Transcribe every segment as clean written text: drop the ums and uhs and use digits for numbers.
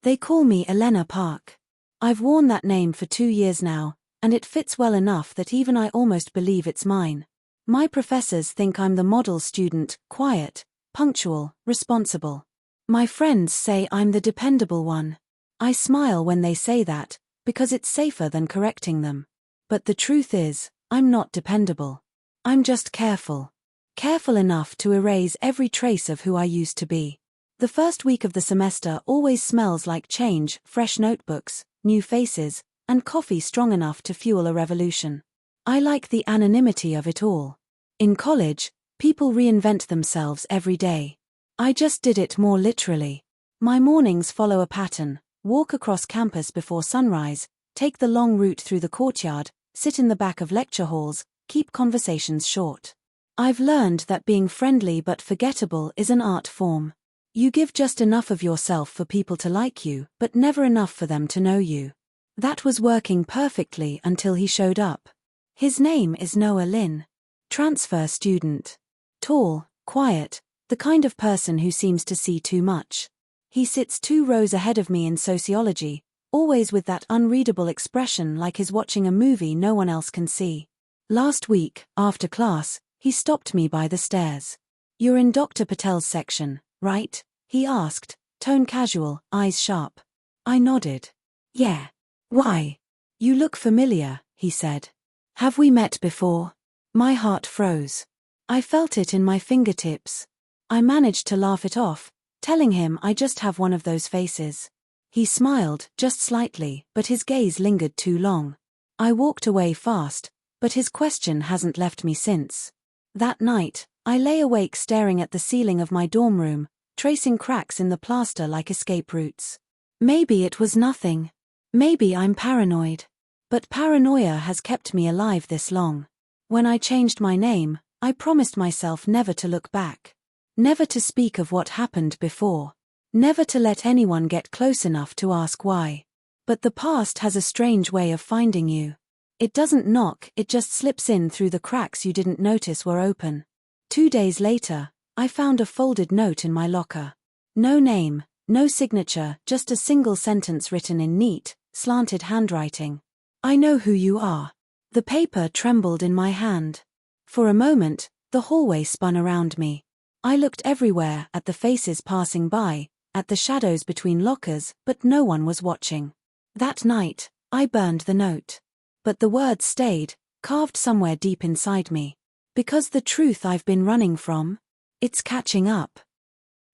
They call me Elena Park. I've worn that name for 2 years now, and it fits well enough that even I almost believe it's mine. My professors think I'm the model student, quiet, punctual, responsible. My friends say I'm the dependable one. I smile when they say that, because it's safer than correcting them. But the truth is, I'm not dependable. I'm just careful. Careful enough to erase every trace of who I used to be. The first week of the semester always smells like change, fresh notebooks, new faces, and coffee strong enough to fuel a revolution. I like the anonymity of it all. In college, people reinvent themselves every day. I just did it more literally. My mornings follow a pattern: walk across campus before sunrise, take the long route through the courtyard, sit in the back of lecture halls, keep conversations short. I've learned that being friendly but forgettable is an art form. You give just enough of yourself for people to like you, but never enough for them to know you. That was working perfectly until he showed up. His name is Noah Lin. Transfer student. Tall, quiet, the kind of person who seems to see too much. He sits 2 rows ahead of me in sociology, always with that unreadable expression like he's watching a movie no one else can see. Last week, after class, he stopped me by the stairs. "You're in Dr. Patel's section, right?" he asked, tone casual, eyes sharp. I nodded. "Yeah. Why?" "You look familiar," he said. "Have we met before?" My heart froze. I felt it in my fingertips. I managed to laugh it off, telling him I just have one of those faces. He smiled, just slightly, but his gaze lingered too long. I walked away fast, but his question hasn't left me since. That night, I lay awake staring at the ceiling of my dorm room, tracing cracks in the plaster like escape routes. Maybe it was nothing. Maybe I'm paranoid. But paranoia has kept me alive this long. When I changed my name, I promised myself never to look back. Never to speak of what happened before. Never to let anyone get close enough to ask why. But the past has a strange way of finding you. It doesn't knock, it just slips in through the cracks you didn't notice were open. 2 days later, I found a folded note in my locker. No name, no signature, just a single sentence written in neat, slanted handwriting. "I know who you are." The paper trembled in my hand. For a moment, the hallway spun around me. I looked everywhere, at the faces passing by, at the shadows between lockers, but no one was watching. That night, I burned the note. But the words stayed, carved somewhere deep inside me. Because the truth I've been running from, it's catching up.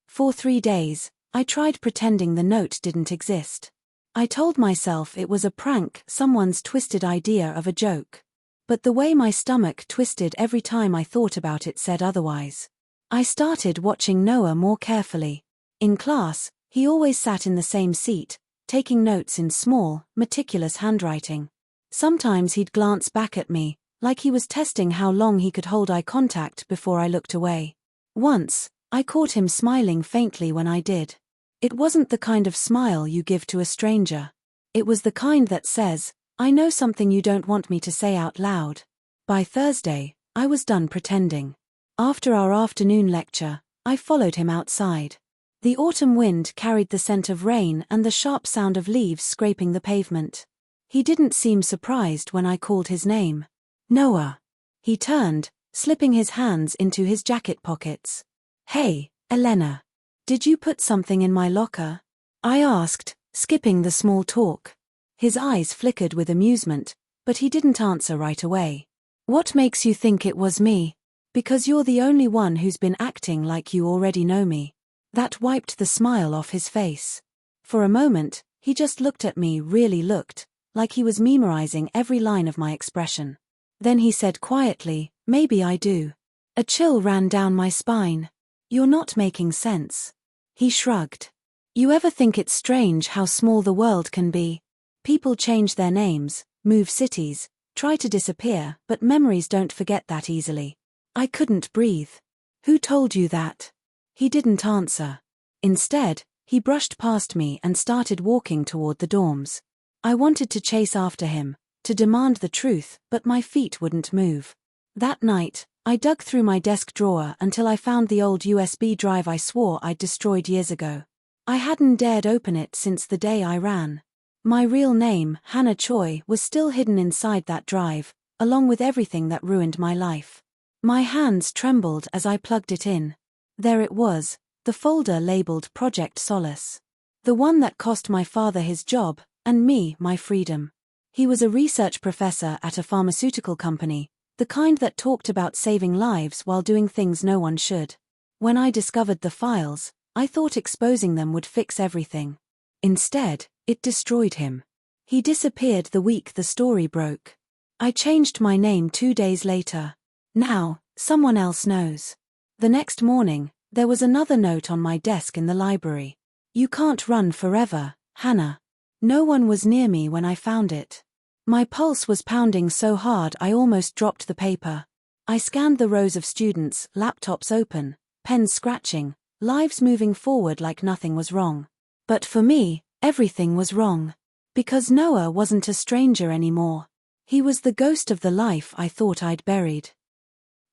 For 3 days, I tried pretending the note didn't exist. I told myself it was a prank, someone's twisted idea of a joke. But the way my stomach twisted every time I thought about it said otherwise. I started watching Noah more carefully. In class, he always sat in the same seat, taking notes in small, meticulous handwriting. Sometimes he'd glance back at me, like he was testing how long he could hold eye contact before I looked away. Once, I caught him smiling faintly when I did. It wasn't the kind of smile you give to a stranger. It was the kind that says, "I know something you don't want me to say out loud." By Thursday, I was done pretending. After our afternoon lecture, I followed him outside. The autumn wind carried the scent of rain and the sharp sound of leaves scraping the pavement. He didn't seem surprised when I called his name. "Noah." He turned, slipping his hands into his jacket pockets. "Hey, Elena. Did you put something in my locker?" I asked, skipping the small talk. His eyes flickered with amusement, but he didn't answer right away. "What makes you think it was me?" "Because you're the only one who's been acting like you already know me." That wiped the smile off his face. For a moment, he just looked at me, really looked, like he was memorizing every line of my expression. Then he said quietly, "Maybe I do." A chill ran down my spine. "You're not making sense." He shrugged. "You ever think it's strange how small the world can be? People change their names, move cities, try to disappear, but memories don't forget that easily." I couldn't breathe. "Who told you that?" He didn't answer. Instead, he brushed past me and started walking toward the dorms. I wanted to chase after him, to demand the truth, but my feet wouldn't move. That night, I dug through my desk drawer until I found the old USB drive I swore I'd destroyed years ago. I hadn't dared open it since the day I ran. My real name, Hannah Choi, was still hidden inside that drive, along with everything that ruined my life. My hands trembled as I plugged it in. There it was, the folder labeled Project Solace. The one that cost my father his job, and me my freedom. He was a research professor at a pharmaceutical company, the kind that talked about saving lives while doing things no one should. When I discovered the files, I thought exposing them would fix everything. Instead, it destroyed him. He disappeared the week the story broke. I changed my name 2 days later. Now, someone else knows. The next morning, there was another note on my desk in the library. You can't run forever, Hannah. No one was near me when I found it. My pulse was pounding so hard I almost dropped the paper. I scanned the rows of students, laptops open, pens scratching, lives moving forward like nothing was wrong. But for me, everything was wrong. Because Noah wasn't a stranger anymore. He was the ghost of the life I thought I'd buried.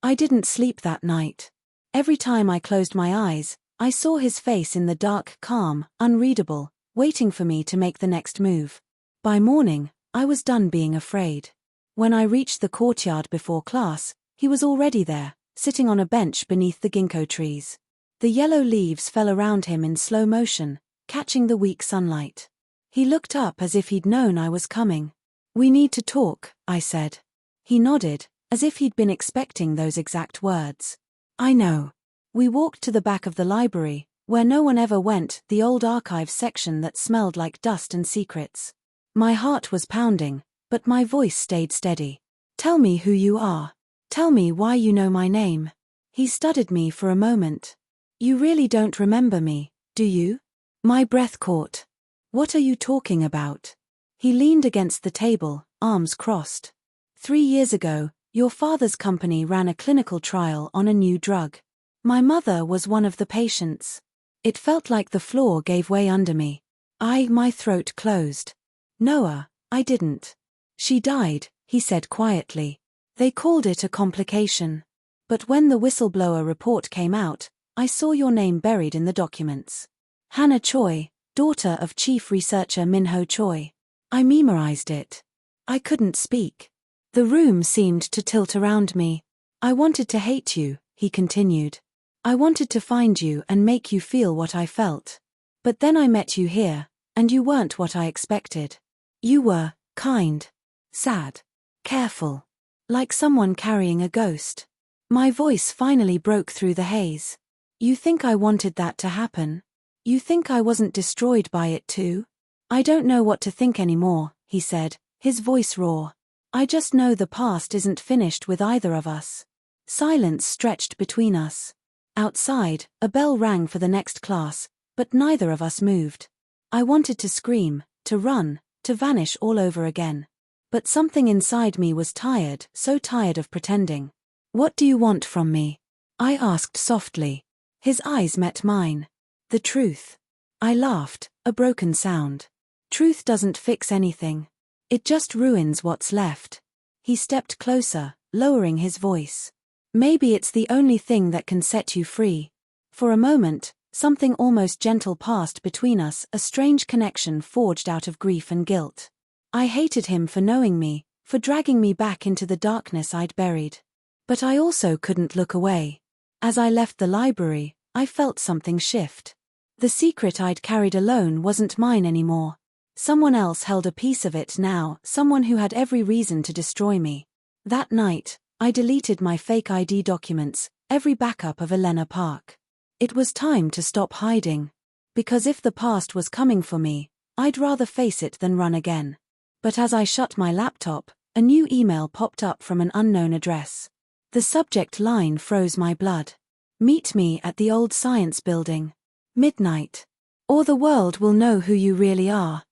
I didn't sleep that night. Every time I closed my eyes, I saw his face in the dark, calm, unreadable, waiting for me to make the next move. By morning, I was done being afraid. When I reached the courtyard before class, he was already there, sitting on a bench beneath the ginkgo trees. The yellow leaves fell around him in slow motion, catching the weak sunlight. He looked up as if he'd known I was coming. "We need to talk," I said. He nodded, as if he'd been expecting those exact words. "I know." We walked to the back of the library, where no one ever went, the old archives section that smelled like dust and secrets. My heart was pounding, but my voice stayed steady. "Tell me who you are. Tell me why you know my name." He studied me for a moment. "You really don't remember me, do you?" My breath caught. "What are you talking about?" He leaned against the table, arms crossed. 3 years ago, your father's company ran a clinical trial on a new drug. My mother was one of the patients. It felt like the floor gave way under me. My throat closed. "Noah, I didn't." "She died," he said quietly. "They called it a complication. But when the whistleblower report came out, I saw your name buried in the documents. Hannah Choi, daughter of Chief Researcher Minho Choi. I memorized it." I couldn't speak. The room seemed to tilt around me. "I wanted to hate you," he continued. "I wanted to find you and make you feel what I felt. But then I met you here, and you weren't what I expected. You were kind, sad, careful, like someone carrying a ghost." My voice finally broke through the haze. "You think I wanted that to happen? You think I wasn't destroyed by it too?" "I don't know what to think anymore," he said, his voice raw. "I just know the past isn't finished with either of us." Silence stretched between us. Outside, a bell rang for the next class, but neither of us moved. I wanted to scream, to run, to vanish all over again. But something inside me was tired, so tired of pretending. "What do you want from me?" I asked softly. His eyes met mine. "The truth." I laughed, a broken sound. "Truth doesn't fix anything. It just ruins what's left." He stepped closer, lowering his voice. "Maybe it's the only thing that can set you free." For a moment, something almost gentle passed between us, a strange connection forged out of grief and guilt. I hated him for knowing me, for dragging me back into the darkness I'd buried. But I also couldn't look away. As I left the library, I felt something shift. The secret I'd carried alone wasn't mine anymore. Someone else held a piece of it now, someone who had every reason to destroy me. That night, I deleted my fake ID documents, every backup of Elena Park. It was time to stop hiding. Because if the past was coming for me, I'd rather face it than run again. But as I shut my laptop, a new email popped up from an unknown address. The subject line froze my blood. "Meet me at the old science building. Midnight. Or the world will know who you really are."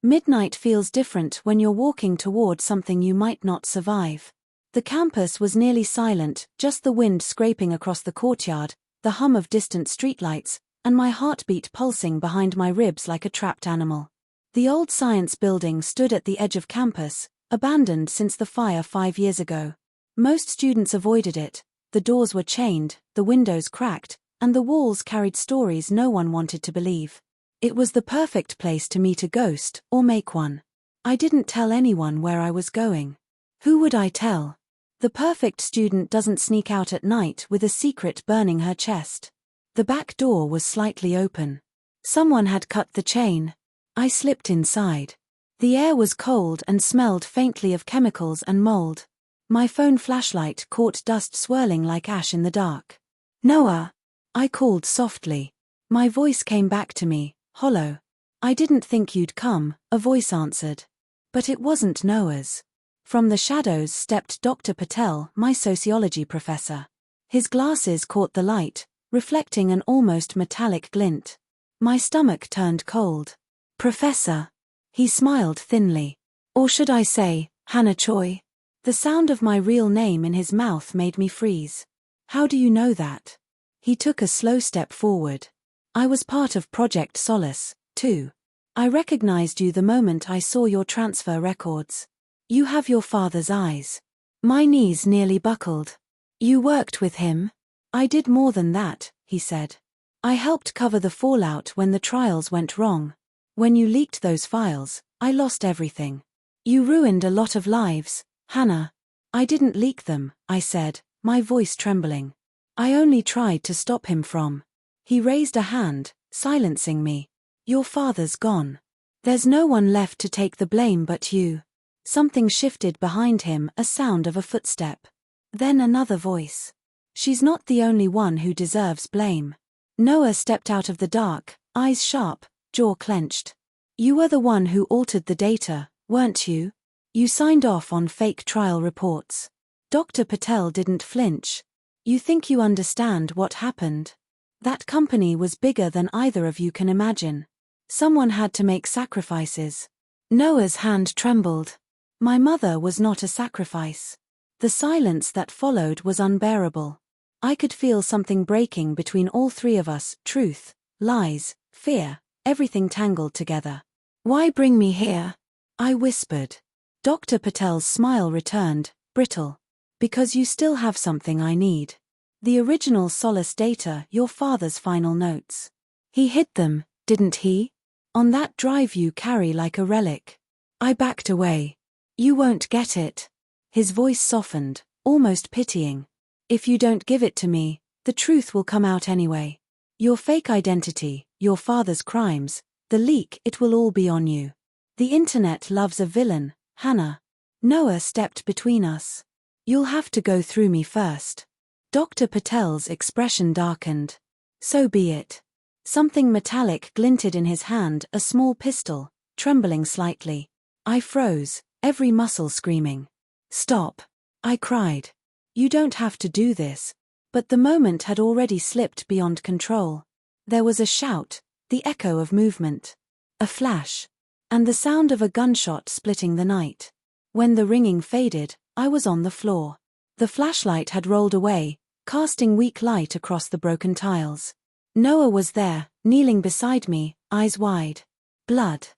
Midnight feels different when you're walking toward something you might not survive. The campus was nearly silent, just the wind scraping across the courtyard, the hum of distant streetlights, and my heartbeat pulsing behind my ribs like a trapped animal. The old science building stood at the edge of campus, abandoned since the fire 5 years ago. Most students avoided it, the doors were chained, the windows cracked, and the walls carried stories no one wanted to believe. It was the perfect place to meet a ghost, or make one. I didn't tell anyone where I was going. Who would I tell? The perfect student doesn't sneak out at night with a secret burning her chest. The back door was slightly open. Someone had cut the chain. I slipped inside. The air was cold and smelled faintly of chemicals and mold. My phone flashlight caught dust swirling like ash in the dark. "Noah!" I called softly. My voice came back to me, hollow. "I didn't think you'd come," a voice answered. But it wasn't Noah's. From the shadows stepped Dr. Patel, my sociology professor. His glasses caught the light, reflecting an almost metallic glint. My stomach turned cold. "Professor." He smiled thinly. Or should I say, Hannah Choi? The sound of my real name in his mouth made me freeze. "How do you know that?" He took a slow step forward. "I was part of Project Solace, too. I recognized you the moment I saw your transfer records. You have your father's eyes." My knees nearly buckled. "You worked with him?" "I did more than that," he said. "I helped cover the fallout when the trials went wrong. When you leaked those files, I lost everything. You ruined a lot of lives, Hannah." "I didn't leak them," I said, my voice trembling. "I only tried to stop him from." He raised a hand, silencing me. "Your father's gone. There's no one left to take the blame but you." Something shifted behind him, a sound of a footstep. Then another voice. "She's not the only one who deserves blame." Noah stepped out of the dark, eyes sharp, jaw clenched. "You were the one who altered the data, weren't you? You signed off on fake trial reports." Dr. Patel didn't flinch. "You think you understand what happened? That company was bigger than either of you can imagine. Someone had to make sacrifices." Noah's hand trembled. My mother was not a sacrifice. The silence that followed was unbearable. I could feel something breaking between all three of us, truth, lies, fear, everything tangled together. "Why bring me here?" I whispered. Dr. Patel's smile returned, brittle. "Because you still have something I need. The original Solace data, your father's final notes. He hid them, didn't he? On that drive you carry like a relic." I backed away. "You won't get it." His voice softened, almost pitying. "If you don't give it to me, the truth will come out anyway. Your fake identity, your father's crimes, the leak, it will all be on you. The internet loves a villain, Hannah." Noah stepped between us. "You'll have to go through me first." Dr. Patel's expression darkened. "So be it." Something metallic glinted in his hand, a small pistol, trembling slightly. I froze, every muscle screaming. "Stop!" I cried. "You don't have to do this." But the moment had already slipped beyond control. There was a shout, the echo of movement. A flash. And the sound of a gunshot splitting the night. When the ringing faded, I was on the floor. The flashlight had rolled away, casting weak light across the broken tiles. Noah was there, kneeling beside me, eyes wide. Blood.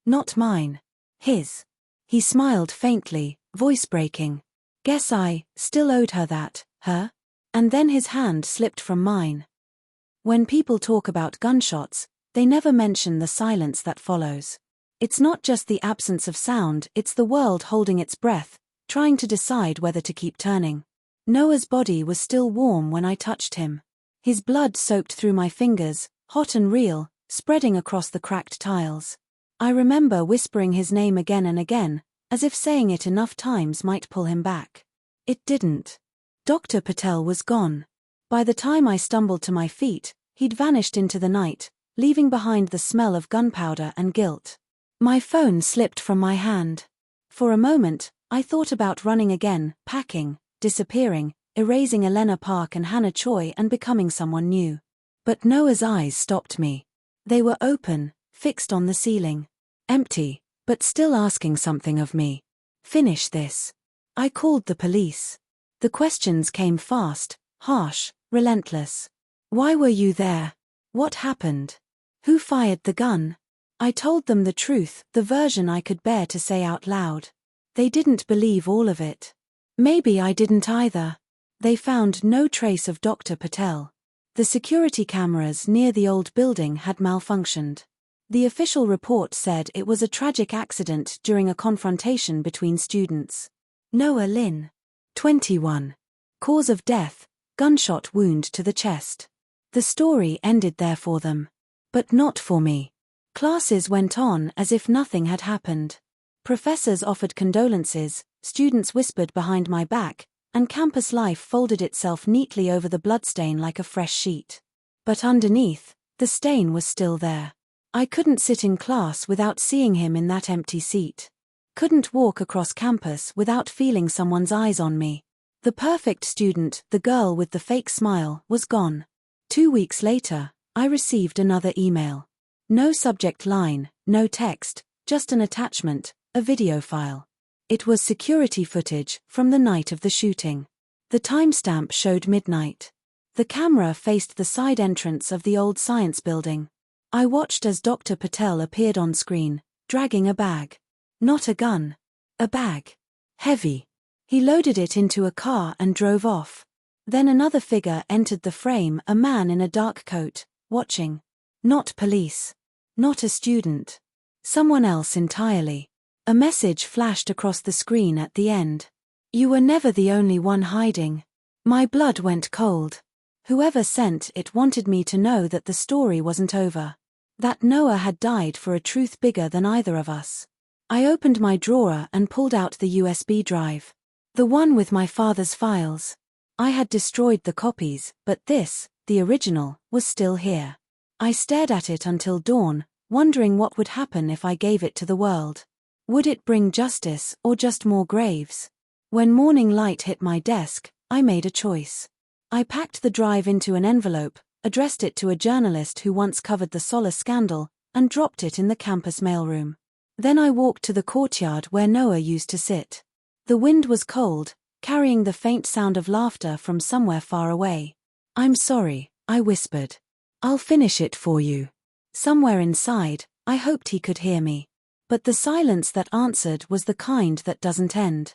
Not mine. His. He smiled faintly, voice breaking. Guess I still owed her that, her? And then his hand slipped from mine. When people talk about gunshots, they never mention the silence that follows. It's not just the absence of sound, it's the world holding its breath, trying to decide whether to keep turning. Noah's body was still warm when I touched him. His blood soaked through my fingers, hot and real, spreading across the cracked tiles. I remember whispering his name again and again, as if saying it enough times might pull him back. It didn't. Dr. Patel was gone. By the time I stumbled to my feet, he'd vanished into the night, leaving behind the smell of gunpowder and guilt. My phone slipped from my hand. For a moment, I thought about running again, packing, disappearing, erasing Elena Park and Hannah Choi and becoming someone new. But Noah's eyes stopped me. They were open, fixed on the ceiling. Empty, but still asking something of me. Finish this. I called the police. The questions came fast, harsh, relentless. Why were you there? What happened? Who fired the gun? I told them the truth, the version I could bear to say out loud. They didn't believe all of it. Maybe I didn't either. They found no trace of Dr. Patel. The security cameras near the old building had malfunctioned. The official report said it was a tragic accident during a confrontation between students. Noah Lynn, 21. Cause of death, gunshot wound to the chest. The story ended there for them. But not for me. Classes went on as if nothing had happened. Professors offered condolences, students whispered behind my back, and campus life folded itself neatly over the bloodstain like a fresh sheet. But underneath, the stain was still there. I couldn't sit in class without seeing him in that empty seat. Couldn't walk across campus without feeling someone's eyes on me. The perfect student, the girl with the fake smile, was gone. 2 weeks later, I received another email. No subject line, no text, just an attachment, a video file. It was security footage from the night of the shooting. The timestamp showed midnight. The camera faced the side entrance of the old science building. I watched as Dr. Patel appeared on screen, dragging a bag. Not a gun. A bag. Heavy. He loaded it into a car and drove off. Then another figure entered the frame, a man in a dark coat, watching. Not police. Not a student. Someone else entirely. A message flashed across the screen at the end. You were never the only one hiding. My blood went cold. Whoever sent it wanted me to know that the story wasn't over. That Noah had died for a truth bigger than either of us. I opened my drawer and pulled out the USB drive. The one with my father's files. I had destroyed the copies, but this, the original, was still here. I stared at it until dawn, wondering what would happen if I gave it to the world. Would it bring justice or just more graves? When morning light hit my desk, I made a choice. I packed the drive into an envelope, addressed it to a journalist who once covered the Solace scandal, and dropped it in the campus mailroom. Then I walked to the courtyard where Noah used to sit. The wind was cold, carrying the faint sound of laughter from somewhere far away. I'm sorry, I whispered. I'll finish it for you. Somewhere inside, I hoped he could hear me. But the silence that answered was the kind that doesn't end.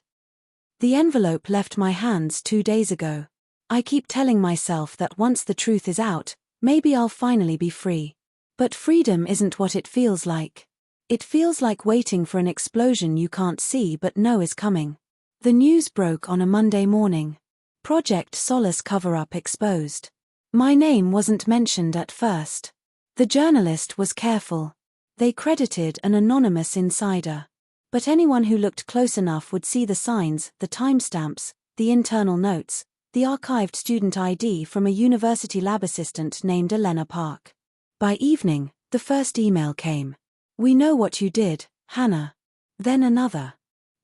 The envelope left my hands 2 days ago. I keep telling myself that once the truth is out, maybe I'll finally be free. But freedom isn't what it feels like. It feels like waiting for an explosion you can't see but know is coming. The news broke on a Monday morning. Project Solace cover-up exposed. My name wasn't mentioned at first. The journalist was careful. They credited an anonymous insider. But anyone who looked close enough would see the signs, the timestamps, the internal notes, the archived student ID from a university lab assistant named Elena Park. By evening, the first email came. We know what you did, Hannah. Then another.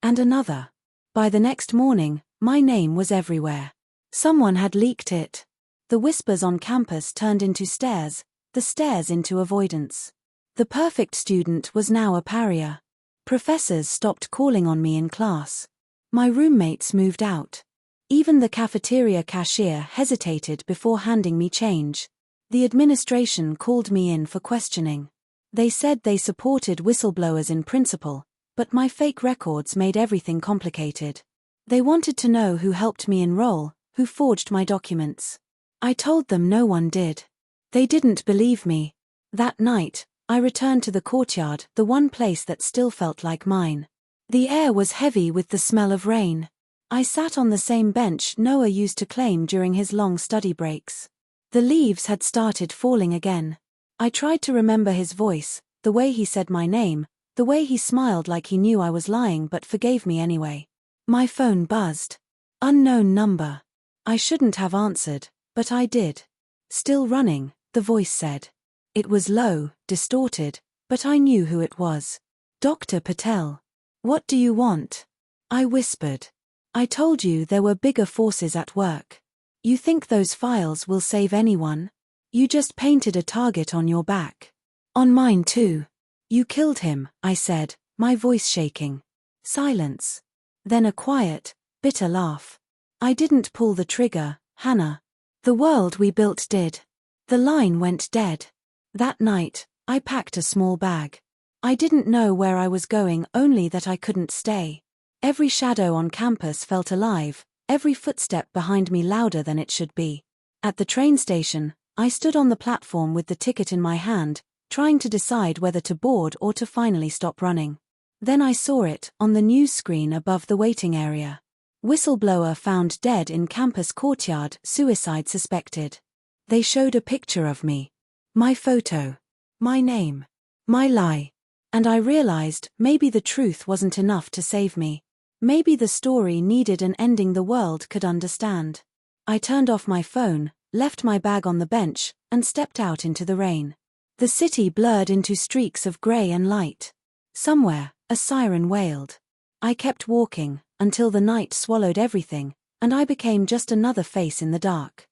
And another. By the next morning, my name was everywhere. Someone had leaked it. The whispers on campus turned into stares, the stares into avoidance. The perfect student was now a pariah. Professors stopped calling on me in class. My roommates moved out. Even the cafeteria cashier hesitated before handing me change. The administration called me in for questioning. They said they supported whistleblowers in principle, but my fake records made everything complicated. They wanted to know who helped me enroll, who forged my documents. I told them no one did. They didn't believe me. That night, I returned to the courtyard, the one place that still felt like mine. The air was heavy with the smell of rain. I sat on the same bench Noah used to claim during his long study breaks. The leaves had started falling again. I tried to remember his voice, the way he said my name, the way he smiled like he knew I was lying but forgave me anyway. My phone buzzed. Unknown number. I shouldn't have answered, but I did. Still running, the voice said. It was low, distorted, but I knew who it was. Dr. Patel. What do you want? I whispered. I told you there were bigger forces at work. You think those files will save anyone? You just painted a target on your back. On mine too. You killed him, I said, my voice shaking. Silence. Then a quiet, bitter laugh. I didn't pull the trigger, Hannah. The world we built did. The line went dead. That night, I packed a small bag. I didn't know where I was going, only that I couldn't stay. Every shadow on campus felt alive, every footstep behind me louder than it should be. At the train station, I stood on the platform with the ticket in my hand, trying to decide whether to board or to finally stop running. Then I saw it, on the news screen above the waiting area. Whistleblower found dead in campus courtyard, suicide suspected. They showed a picture of me. My photo. My name. My lie. And I realized, maybe the truth wasn't enough to save me. Maybe the story needed an ending the world could understand. I turned off my phone, left my bag on the bench, and stepped out into the rain. The city blurred into streaks of grey and light. Somewhere, a siren wailed. I kept walking, until the night swallowed everything, and I became just another face in the dark.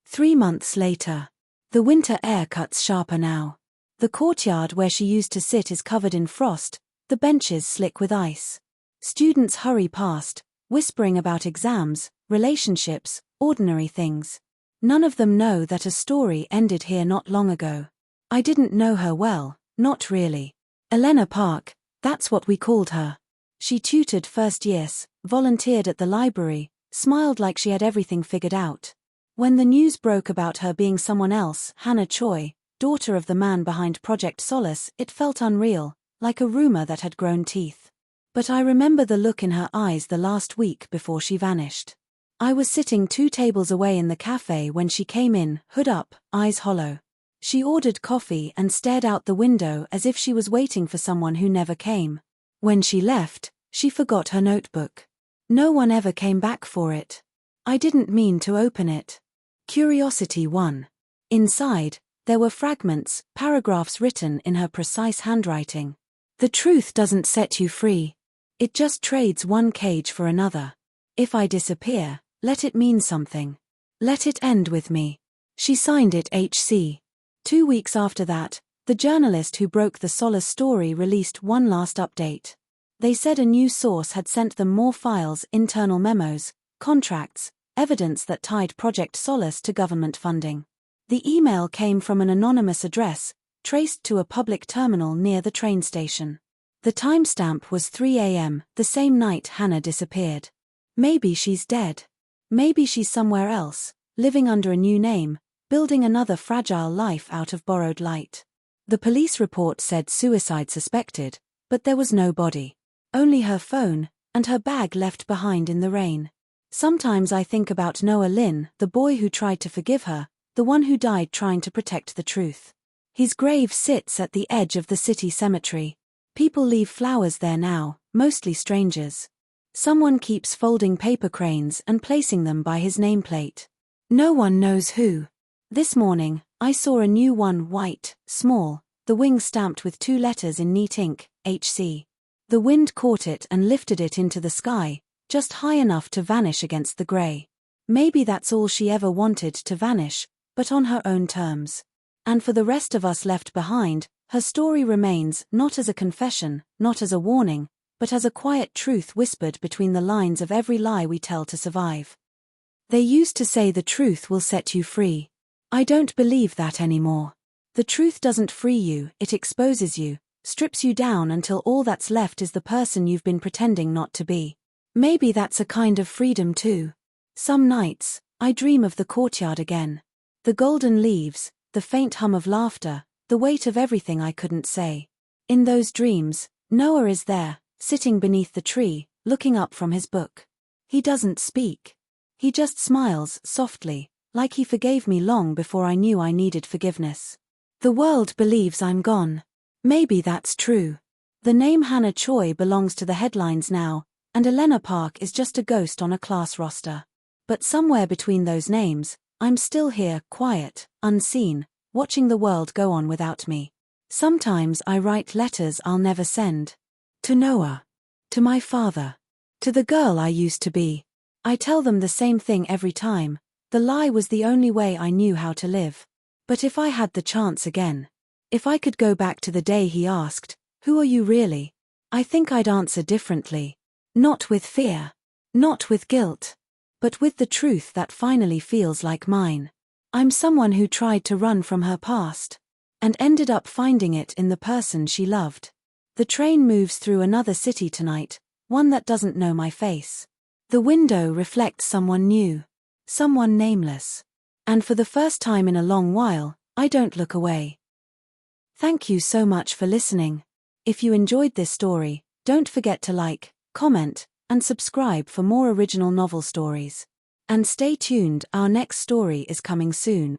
3 months later. The winter air cuts sharper now. The courtyard where she used to sit is covered in frost, the benches slick with ice. Students hurry past, whispering about exams, relationships, ordinary things. None of them know that a story ended here not long ago. I didn't know her well, not really. Elena Park, that's what we called her. She tutored first years, volunteered at the library, smiled like she had everything figured out. When the news broke about her being someone else, Hannah Choi, daughter of the man behind Project Solace, it felt unreal, like a rumor that had grown teeth. But I remember the look in her eyes the last week before she vanished. I was sitting 2 tables away in the cafe when she came in, hood up, eyes hollow. She ordered coffee and stared out the window as if she was waiting for someone who never came. When she left, she forgot her notebook. No one ever came back for it. I didn't mean to open it. Curiosity won. Inside, there were fragments, paragraphs written in her precise handwriting. The truth doesn't set you free. It just trades one cage for another. If I disappear, let it mean something. Let it end with me. She signed it HC. 2 weeks after that, the journalist who broke the Solace story released one last update. They said a new source had sent them more files, internal memos, contracts, evidence that tied Project Solace to government funding. The email came from an anonymous address, traced to a public terminal near the train station. The timestamp was 3 a.m., the same night Hannah disappeared. Maybe she's dead. Maybe she's somewhere else, living under a new name, building another fragile life out of borrowed light. The police report said suicide suspected, but there was no body. Only her phone, and her bag left behind in the rain. Sometimes I think about Noah Lynn, the boy who tried to forgive her, the one who died trying to protect the truth. His grave sits at the edge of the city cemetery. People leave flowers there now, mostly strangers. Someone keeps folding paper cranes and placing them by his nameplate. No one knows who. This morning, I saw a new one, white, small, the wing stamped with 2 letters in neat ink, HC. The wind caught it and lifted it into the sky, just high enough to vanish against the grey. Maybe that's all she ever wanted, to vanish, but on her own terms. And for the rest of us left behind, her story remains, not as a confession, not as a warning, but as a quiet truth whispered between the lines of every lie we tell to survive. They used to say the truth will set you free. I don't believe that anymore. The truth doesn't free you, it exposes you, strips you down until all that's left is the person you've been pretending not to be. Maybe that's a kind of freedom too. Some nights, I dream of the courtyard again. The golden leaves, the faint hum of laughter, the weight of everything I couldn't say. In those dreams, Noah is there, sitting beneath the tree, looking up from his book. He doesn't speak. He just smiles, softly, like he forgave me long before I knew I needed forgiveness. The world believes I'm gone. Maybe that's true. The name Hannah Choi belongs to the headlines now, and Elena Park is just a ghost on a class roster. But somewhere between those names, I'm still here, quiet, unseen, watching the world go on without me. Sometimes I write letters I'll never send. To Noah. To my father. To the girl I used to be. I tell them the same thing every time. The lie was the only way I knew how to live. But if I had the chance again, if I could go back to the day he asked, "Who are you really?" I think I'd answer differently. Not with fear. Not with guilt. But with the truth that finally feels like mine. I'm someone who tried to run from her past. And ended up finding it in the person she loved. The train moves through another city tonight, one that doesn't know my face. The window reflects someone new. Someone nameless. And for the first time in a long while, I don't look away. Thank you so much for listening. If you enjoyed this story, don't forget to like, comment, and subscribe for more original novel stories. And stay tuned, our next story is coming soon.